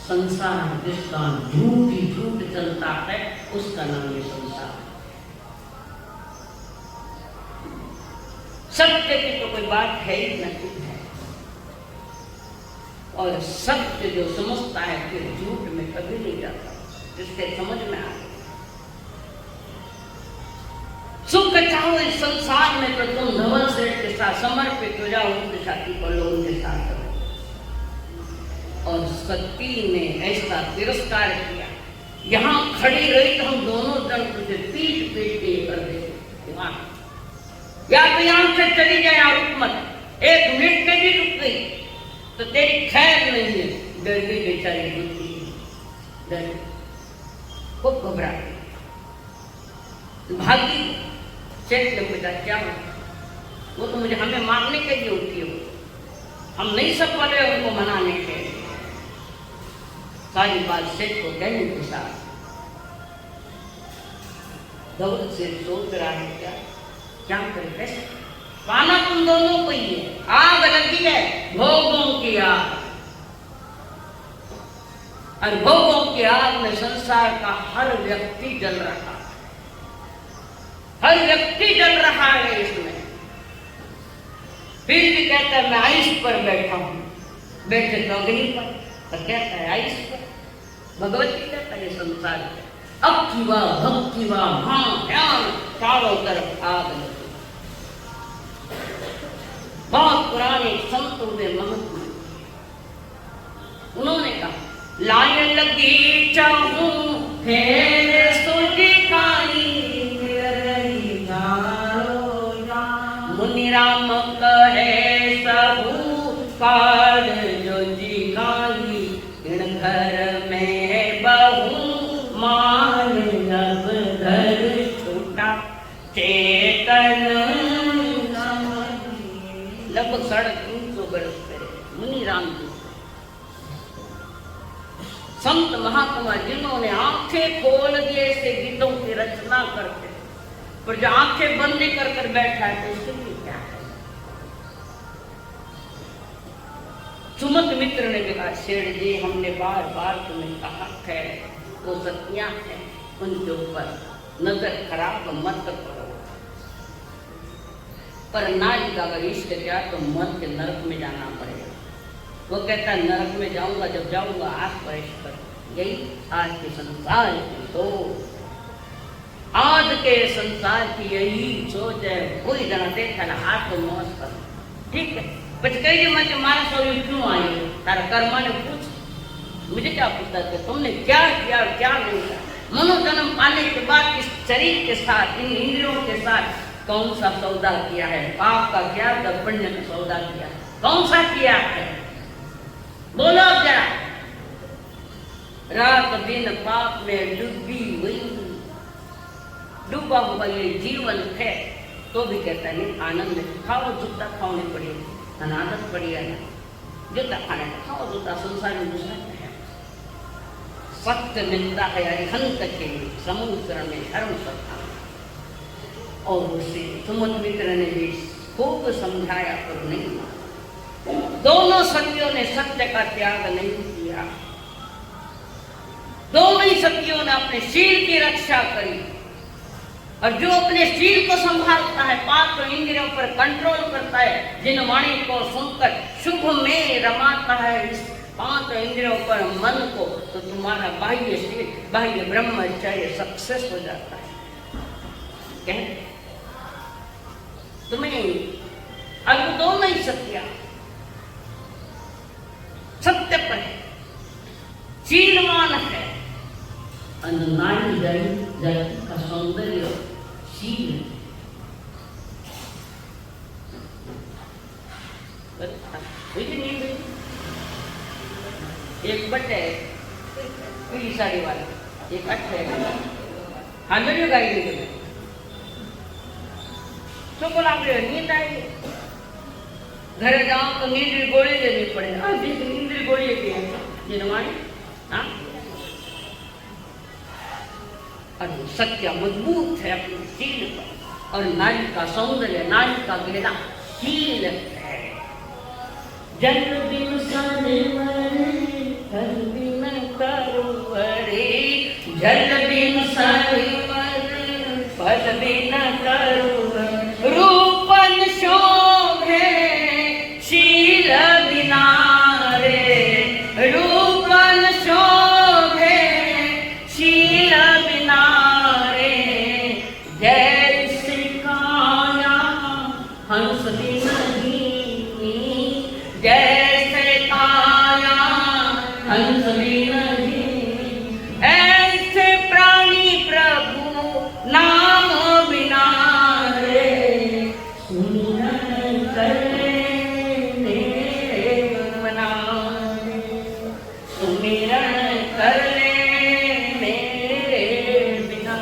संसार जिसका झूठ ही झूठ चलता है उसका नाम ये संसार। सत्य की तो कोई बात है ही नहीं है। और सत्य जो समझता है फिर झूठ में कभी नहीं जाता, जिसके समझ में आ गया। सुख चाहो इस संसार में तो तुम धवल सेठ के साथ समर्पित हो जाओ, उनके साथी को लो, उनके साथ रहो। और सती ने ऐसा तिरस्कार किया, यहाँ खड़ी रही तो हम दोनों जन तुझे पीट पीट के कर देते, या तो यहाँ से चली जाए और रुक मत, एक मिनट में भी रुक गई तो तेरी खैर नहीं है। डर गई बेचारी, डर खूब घबरा भागी। सेठ ने पूछा क्या हो? वो तो मुझे हमें मारने के लिए उठी हो, हम नहीं सफल है उनको मनाने के लिए। सारी बात सेठ को कहने के साथ धवल सेठ सोच रहा है क्या करे, कैसे पाना तुम दोनों को ही है। आग लगी है भोगों की आग, और भोगों की आग में संसार का हर व्यक्ति जल रहा है, हर व्यक्ति जल रहा है इसमें। फिर भी कहता है मैं आइस पर बैठा हूं, बैठे तो अग्नि पर, तो कहता है आइस पर। भगवती कहता है संसार अक्किवा भक्तिवा हाँ ध्यान, चारों तरफ आग लगी। बहुत पुराने संत हुए महत्व, उन्होंने कहा लाइन लगी चाहूं फेर सोची काई, मुनि राम कहे सबू काल जो जी काई, इन घर में बहु मान नब घर छूटा चेतन लगभग 350 बरस पहले मुनि राम जी संत महात्मा जिन्होंने आंखें खोल दिए ऐसे गीतों की रचना करते, पर जो आंखें बंद कर बैठा है तो उसके लिए क्या है। सुमत मित्र ने भी कहा सेठ जी हमने बार बार तुम्हें कहा है, तो सतियां हैं, उनके ऊपर नजर खराब मत करो। पर नारी का अगर इश्क किया तो मर के नरक में जाना पड़ेगा। वो कहता है नरक में जाऊंगा, जब जाऊंगा आस पर पर। यही आज के संसार की सोच, आज के संसार की यही सोच है। कोई जना देखा ना हाथ तो मौज कर, ठीक है। बच कही मैं तुम्हारे सो क्यों आई, तारा कर्मा ने पूछ, मुझे क्या पूछता था तुमने क्या किया और क्या नहीं किया। मनोजन्म पाने के बाद इस शरीर के साथ, इन इंद्रियों के साथ कौन सा सौदा किया है? पाप का किया या पुण्य का सौदा किया? कौन सा किया है? बोलो जरा। रात दिन पाप में डूबी हुई, डूबा हुआ ये जीवन है, तो भी कहता नहीं आनंद खाओ, जूता खाओ नहीं पड़ी, आदत पड़ी है ना, जूता खाने का खाओ, जूता संसार में दूसरा है। सत्य मिलता है अरिहंत के समुद्र में धर्म सत्ता, और उसे सुमन मित्र ने भी खूब समझाया पर नहीं माना। दोनों सतियों ने सत्य का त्याग नहीं किया, दोनों ही सतियों ने अपने शील की रक्षा करी। और जो अपने शील को संभालता है, पांच इंद्रियों पर कंट्रोल करता है, जिन वाणी को सुनकर शुभ में रमाता है इस पांच इंद्रियों पर मन को, तो तुम्हारा बाह्य शील, बाह्य ब्रह्मचर्य सक्सेस हो जाता है। कहते तुम्हें अब दोनों ही सत्य सत्य पर है, शीलवान है। नारी जाति का सौंदर्य शील एक बट है पीली साड़ी वाला, एक अठ है हांडलियो गाई गई तो बोला नींद आएगी, घरे जाओ तो नींद की गोली लेनी पड़े। नींद की गोली की जिनवाणी, हाँ, और सत्य मजबूत है अपने शील पर। और नारी का सौंदर्य, नारी का गेड़ा शील है। जल बिन सरवरे, फल बिन तरुवरे, जल बिन सरवरे, फल बिन तरुवरे, रूपन शोभे शील बिना रे, रूपन शोभे शील बिना रे, जैसे काया हंस बिन हीनी, जैसे काया हंस बिन हीनी, ऐसे प्राणी प्रभु नाम बिना रे, सुमिरन करने मना, सुमिरन करने बिना,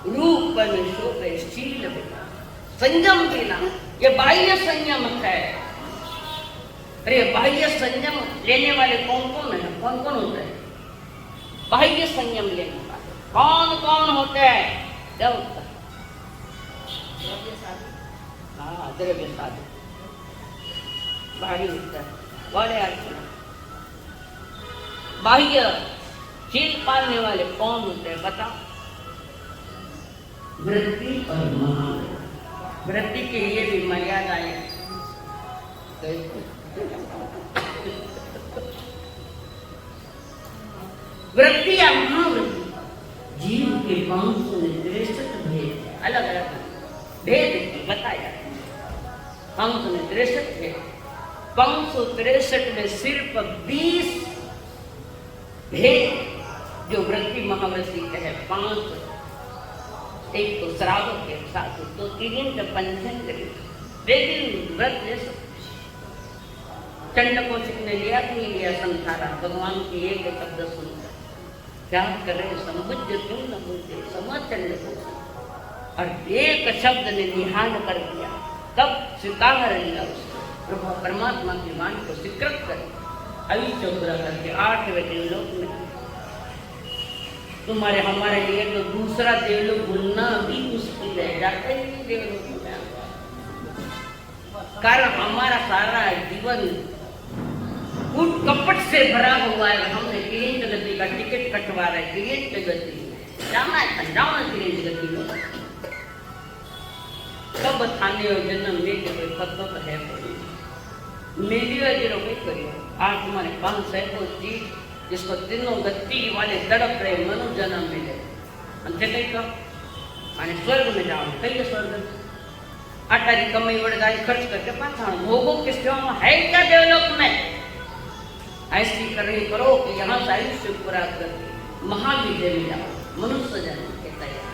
रूपन शोभे शील बिना, संयम बिना। ये बाह्य संयम है। अरे बाह्य संयम लेने वाले कौन कौन है? कौन कौन होते हैं बाह्य संयम लेने वाले? कौन कौन होते हैं? क्या होता है? हाँ, द्रव्य साधु बाहरी होता है। बड़े अर्थ बाह्य शील पालने वाले कौन होते हैं बताओ? वृत्ति और महावृत्ति। वृत्ति के लिए भी मर्यादाएं, वृत्ति या महावृत्ति जीव के 563 भेद, अलग अलग भेद बताया। 563 है, 563 में सिर्फ 20 भेद जो वृत्ति महावृत्ति के है। 5 एक तो श्रावक के साथ, तो 3 पंचेंद्रिय, लेकिन व्रत ले सकते। चंड को ने लिया कि नहीं लिया संसारा, भगवान की एक शब्द सुनकर क्या करे, समझ क्यों न बोलते, समझ चंड को, और एक शब्द ने निहाल कर दिया, तब स्वीकार लिया उसको, परमात्मा की वाणी को स्वीकृत कर आयुष्य पूरा करके 8वें देवलोक में। तुम्हारे हमारे लिए तो दूसरा देवलोक भूलना भी मुश्किल है, जाते ही देवलोक में, कारण हमारा सारा जीवन कूट कपट से भरा हुआ है। हमने किरीट गति का टिकट कटवा रहे, किरीट गति जाना है, जाना किरीट गति में कब थाने और जन्म ले के कोई पत्तो तो है मिलियो जीरो कोई करियो। आज तुम्हारे 5 सैकड़ों चीज जिसको तीनों गति वाले तड़प रहे मनु जन्म मिले अंते कई का माने स्वर्ग में जाओ कई स्वर्ग आटारी कमाई वड़गाई खर्च करके पाछा भोगो के सेवा है क्या देवलोक में। ऐसी करनी करो कि यहाँ से आयुष्य पूरा करके महाविजय में जाओ मनुष्य जन्म के तैयार।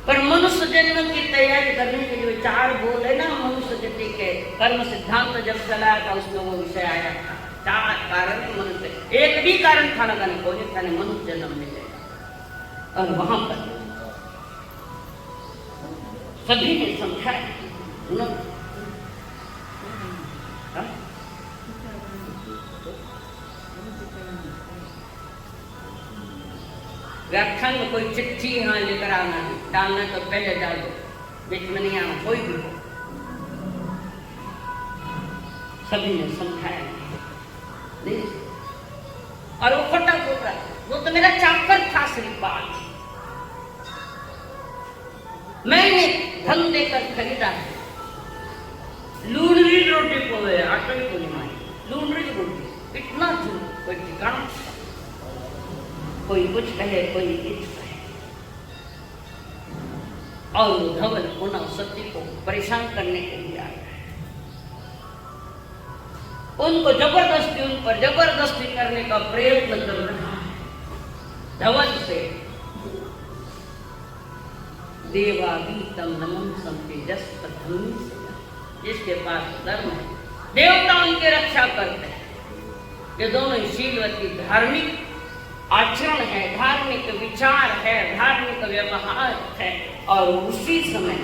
पर मनुष्य जन्म की तैयारी करने के लिए 4 बोल है ना मनुष्य जाति के कर्म सिद्धांत जब चलाया था उसमें वो विषय आया था। 4 कारण मनुष्य, एक भी कारण खाना खाने को नहीं मनुष्य जन्म मिलेगा। और वहां पर सभी ने समझाया व्याख्यान में कोई चिट्ठी यहाँ लेकर आना है, डालना तो पहले डाल दो, बीच में नहीं आना कोई भी हो। सभी ने समझाया नहीं और वो खोटा बोल रहा है, वो तो मेरा चाकर था श्रीपाल, मैंने धन देकर खरीदा है। लूनरी रोटी को आटा को नहीं मारी, लूनरी रोटी इतना झूठ कोई ठिकाना। कोई कुछ कहे कोई कुछ कहे और धवल पुनः सत्य को परेशान करने के लिए आ रहा है। उनको जबरदस्ती उन पर जबरदस्ती करने का प्रयत्न कर रहा है। धवल से देवागीतम नमन संतेजस धर्मी से, जिसके पास धर्म है देवता उनकी रक्षा करते हैं। ये दोनों शीलवती धार्मिक आचरण है, धार्मिक विचार है, धार्मिक व्यवहार है। और उसी समय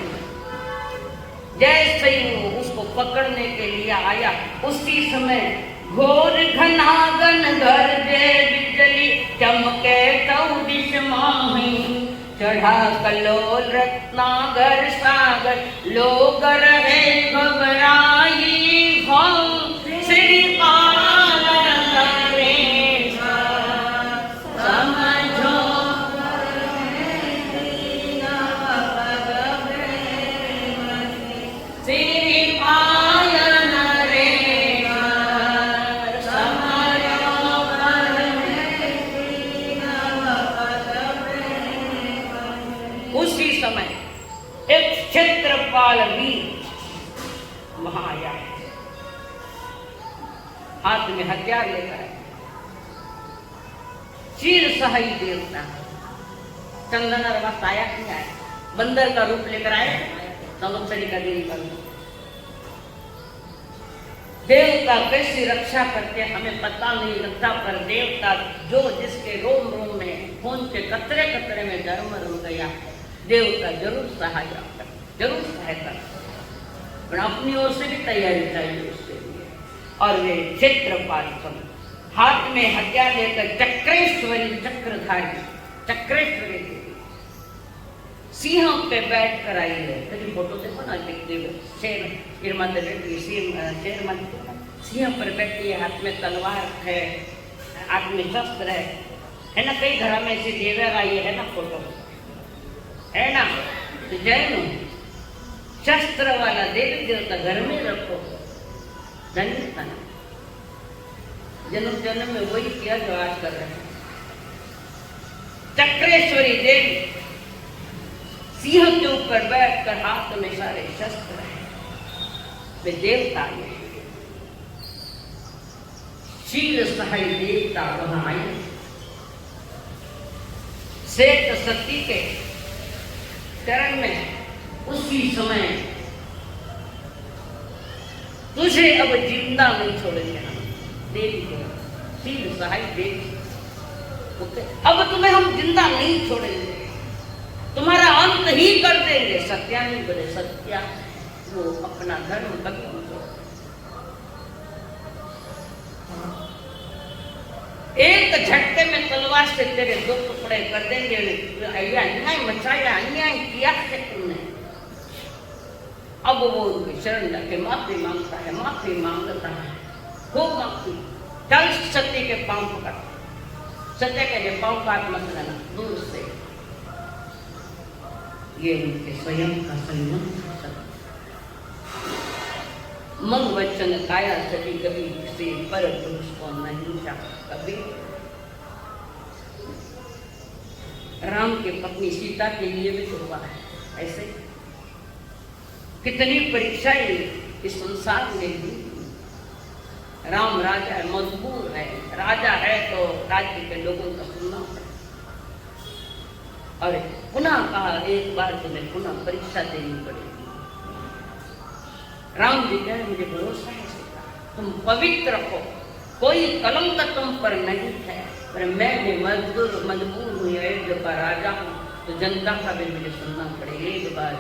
जैसे ही वो उसको पकड़ने के लिए आया उसी समय घोर घनागन गरजे बिजली चमके तौ दिश माही, चढ़ा कलोल रत्नागर सागर लोग रहे घबराई भाव। श्री क्षेत्रपाल वीर वहां आया, हाथ में हथियार लेकर आया। शील सहाई देवता चंदन और वक्त आया नहीं आया, बंदर का रूप लेकर आए, संवत्सरी का दिन कर। देवता कैसी रक्षा करते हमें पता नहीं लगता, पर देवता जो जिसके रोम रोम में खून के कतरे कतरे में धर्म रुक गया, देवता जरूर सहायता कर, जरूर सहायता कर, पर अपनी ओर से भी तैयारी चाहिए उसके लिए। और वे क्षेत्रपाल हाथ में हथियार लेकर चक्रेश्वरी चक्रधारी चक्रेश्वरी सिंह पे बैठ कर आई है। तेरी फोटो देखो ना, देखते हुए शेर माता बैठी, शेर माता सिंह पर बैठी है, हाथ में तलवार है, हाथ में शस्त्र है ना। कई घर में ऐसी देवर आई है ना, फोटो है ना। तो जैन शस्त्र वाला देवी देवता घर में रखो, धन्यता ना। जन्म जन्म में वही किया जो आज कर रहे हैं। चक्रेश्वरी देवी सिंह के ऊपर बैठकर हाथ में सारे शस्त्र हैं, वे देवता है। शील सहाय देवता वहां आए। श्वेत सती के चरण में उसी समय तुझे अब जिंदा नहीं छोड़ेंगे हम, देवी को शील सहाय देवी, अब तुम्हें हम जिंदा नहीं छोड़ेंगे, तुम्हारा अंत ही कर देंगे। सत्या नहीं बोले, सत्या वो अपना धर्म कभी नहीं छोड़े। एक झटके में तलवार से तेरे 2 टुकड़े कर देंगे। अन्याय मचाया, अन्याय किया है तुमने। अब वो उनकी शरण जाके माफी मांगता है, माफी मांगता है। खूब मांगती, चल सत्य के पांव पकड़, सत्य के लिए पांव काट मत लेना दूर से। ये उनके स्वयं का संयम था। मन वचन काया सभी कभी किसी पर पुरुष को नहीं चाहा। कभी राम की पत्नी सीता के लिए भी तो हुआ है ऐसे। कितनी परीक्षाएं इस संसार में दी। राम राजा है, मजबूर है, राजा है तो राज्य के लोगों का सुनना पड़े। और पुनः कहा एक बार तुम्हें पुनः परीक्षा देनी पड़ेगी। राम जी कहे मुझे भरोसा है सीता, तुम पवित्र हो, कोई कलंक तुम पर नहीं है। पर मैं भी मजबूर हुई, अयोध्या का राजा हूँ तो जनता का भी मुझे सुनना पड़ेगा। एक बार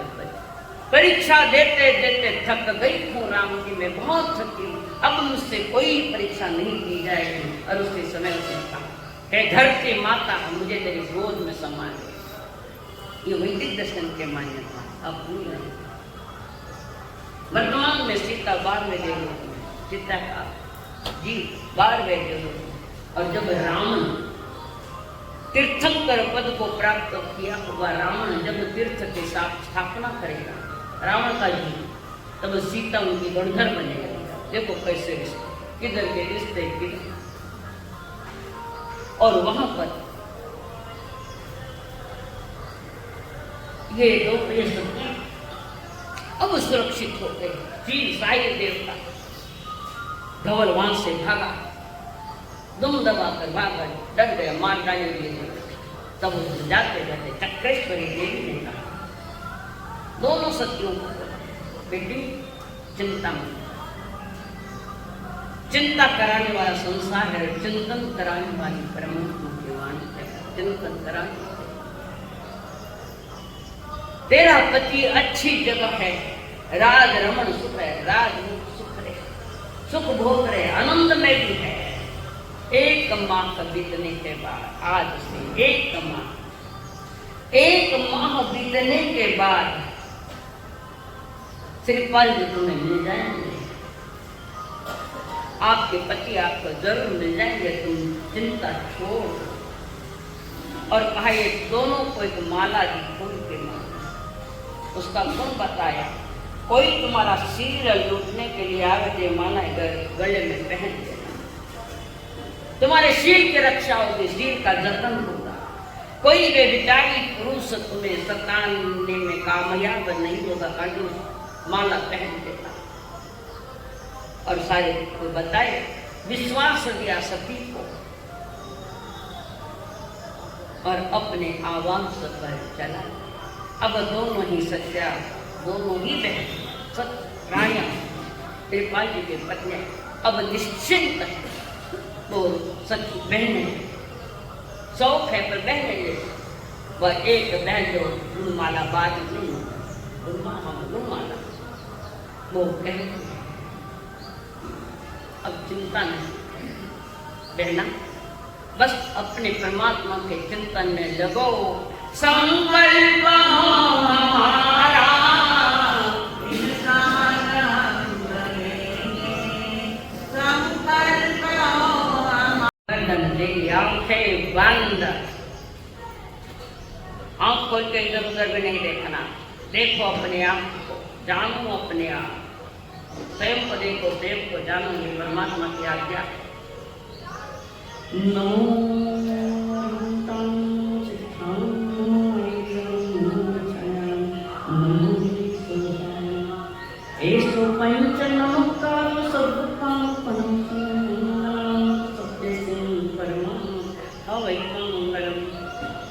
परीक्षा देते देते थक गई हूँ राम जी, मैं बहुत थकी हूँ, अब मुझसे कोई परीक्षा नहीं दी जाएगी। और उसके समय उसने कहा हे धरती माता, मुझे तेरी गोद में समा ले। ये वैदिक दर्शन के मान्यता अपनी नहीं। वर्तमान में सीता 12वें देव सीता का जी 12वें देव। और जब रावण तीर्थंकर पद को प्राप्त किया हुआ रावण जब तीर्थ के साथ स्थापना करेगा रावण का जी, तब सीता उनकी गणधर बनेगा। देखो कैसे रिश्ते, किधर के रिश्ते किधर। और वहां पर ये दो सती अब सुरक्षित हो गए। जी साई देवता धवल वहां से भागा, दुम दबा कर भागा, डर गया, मार डाली लिए। तब जाते जाते चक्रेश्वरी देवी ने कहा दोनों सतियों को, बेटी चिंता मत, चिंता कराने वाला संसार है, चिंतन कराने वाली परमात्मा की वाणी है। चिंतन कराने तेरा पति अच्छी जगह है, राज रमण सुख है, राज सुख है, सुख भोग रहे, आनंद में भी है। एक माह बीतने के बाद, आज से एक माह बीतने के बाद श्रीपाल जी तुम्हें मिल जाएंगे, आपके पति आपको जरूर मिल जाएंगे, तुम चिंता छोड़। और कहा ये दोनों को एक माला दी फूल के माला, उसका गुण बताया। कोई तुम्हारा सिर लूटने के लिए आवे तो माला गले में पहन देना, तुम्हारे सिर की रक्षा होगी, सिर का जतन होगा। कोई बेविचारी पुरुष तुम्हें सताने में कामयाब नहीं होगा, कारण माला पहन देता। और सारे को बताए, विश्वास दिया सती को और अपने आवास पर चला। अब दोनों ही सत्या, दोनों ही बहन सत्य रानिया त्रिपाल जी के पत्नी अब निश्चिंत है। वो सच बहने शौक है पर बहने ये वह एक बहन जो गुणमाला बाद नहीं गुणमाला वो कहते अब चिंता नहीं बहना, बस अपने परमात्मा के चिंतन में लगो। संकल्प हमारा आंखें बंद, आंख खोल के इधर उधर भी नहीं देखना। देखो अपने आप को, जानो अपने आप, स्वयं को देखो, देव को जानो, ये परमात्मा की आज्ञा।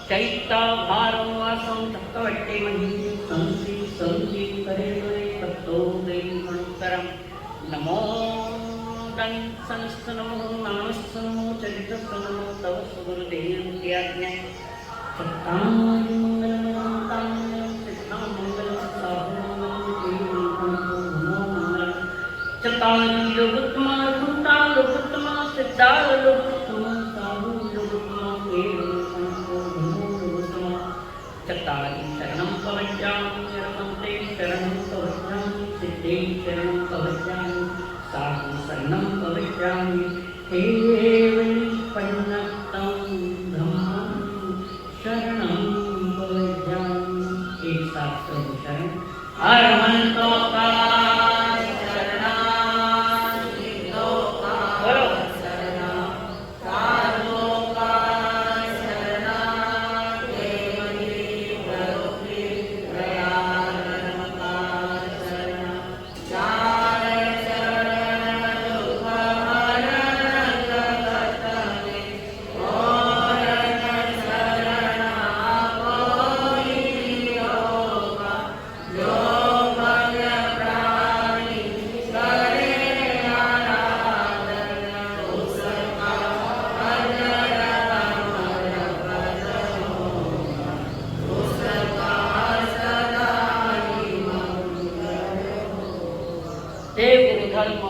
चैता भारम वासम चक्रवट्टे मही संसी संसी करे तत्तो दैवंतरम नमो दं संस्त नमो नामस्तनमो चरितस्तनमो तव सुगुरुदेव की आज्ञा। सत्तां मंगलमतां सिद्धां मंगलं साधुमंगलं चतारि योगत्मा भूता लोकत्मा सिद्धा लोकत्मा साधु योगत्मा चतारि शरणं पवज्जामि, रमन्ते शरणं पवज्जामि, सिद्धे शरणं पवज्जामि, साधु शरणं प्रवक्ष्यामि हे पन्नतं धम्मं शरणं प्रवक्ष्यामि। एक साथ सब शरण हरमंतो का देव गुरु धर्म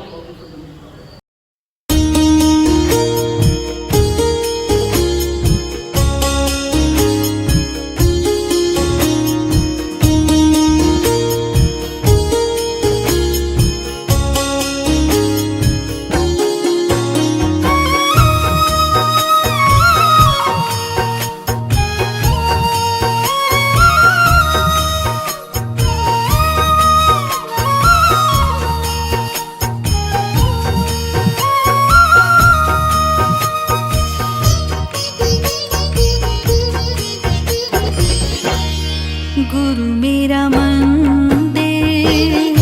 गुरु मेरा मंदिर